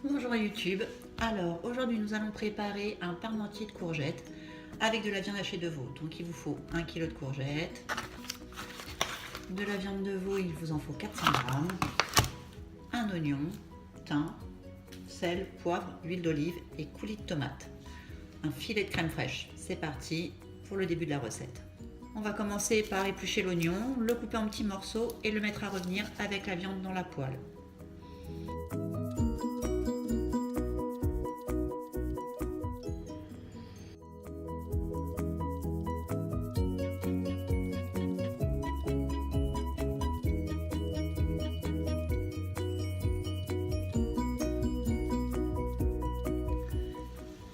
Bonjour YouTube. Alors aujourd'hui nous allons préparer un parmentier de courgettes avec de la viande hachée de veau. Donc il vous faut 1 kg de courgettes, de la viande de veau, il vous en faut 400 g, un oignon, thym, sel, poivre, huile d'olive et coulis de tomate. Un filet de crème fraîche. C'est parti pour le début de la recette. On va commencer par éplucher l'oignon, le couper en petits morceaux et le mettre à revenir avec la viande dans la poêle.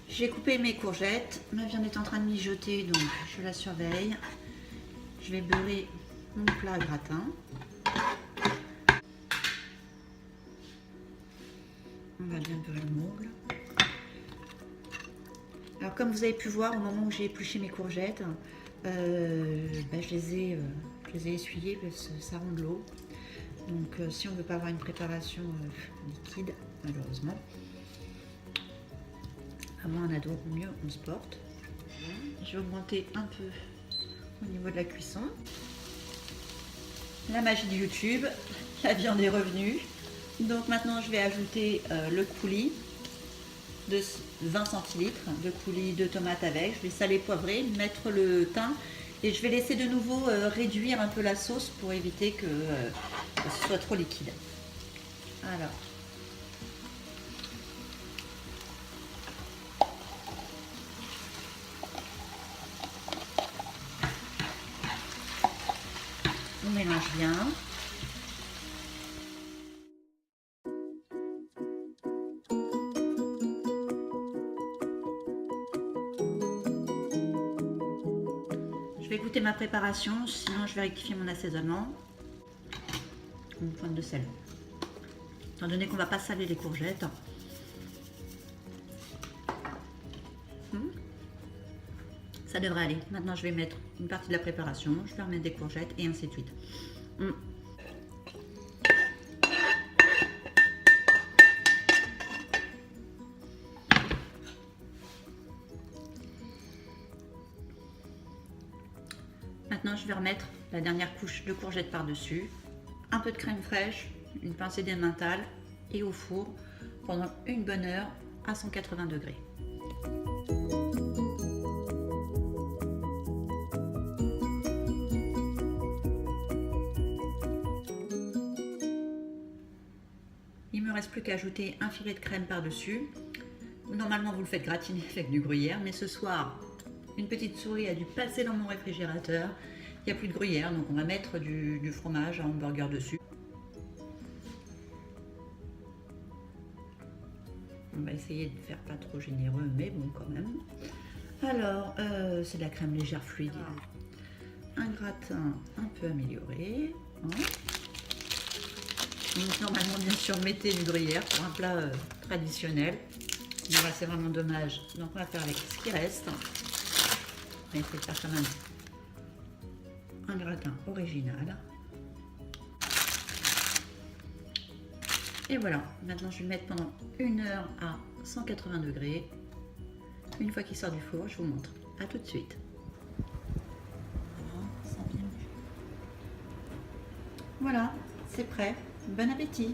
J'ai coupé mes courgettes, ma viande est en train de mijoter, donc je la surveille. Je vais beurrer mon plat à gratin. On va bien beurrer le moule. Alors comme vous avez pu voir, au moment où j'ai épluché mes courgettes, je les ai essuyées parce que ça rend de l'eau. Donc si on ne veut pas avoir une préparation liquide, malheureusement, avant un ado, mieux on se porte. Je vais augmenter un peu au niveau de la cuisson. La magie de YouTube, la viande est revenue. Donc maintenant je vais ajouter le coulis de 20 centilitres de coulis de tomates avec. Je vais saler, poivrer, mettre le thym et je vais laisser de nouveau réduire un peu la sauce pour éviter que ce soit trop liquide. Alors. On mélange bien. Je vais goûter ma préparation, sinon je vais rectifier mon assaisonnement. Une pointe de sel. Étant donné qu'on ne va pas saler les courgettes. Ça devrait aller. Maintenant je vais mettre une partie de la préparation, je vais remettre des courgettes et ainsi de suite. Maintenant je vais remettre la dernière couche de courgettes par-dessus, un peu de crème fraîche, une pincée d'emmental et au four pendant une bonne heure à 180 degrés. Il ne me reste plus qu'à ajouter un filet de crème par-dessus. Normalement vous le faites gratiner avec du gruyère, mais ce soir une petite souris a dû passer dans mon réfrigérateur. Il n'y a plus de gruyère, donc on va mettre du fromage à hamburger dessus. On va essayer de faire pas trop généreux, mais bon quand même. Alors, c'est de la crème légère fluide. Un gratin un peu amélioré. Donc normalement, bien sûr, mettez du gruyère pour un plat traditionnel. Mais là, c'est vraiment dommage. Donc on va faire avec ce qui reste. On va essayer de faire quand même un gratin original. Et voilà, maintenant je vais le mettre pendant une heure à 180 degrés. Une fois qu'il sort du four, je vous montre. A tout de suite. Voilà, c'est prêt. Bon appétit!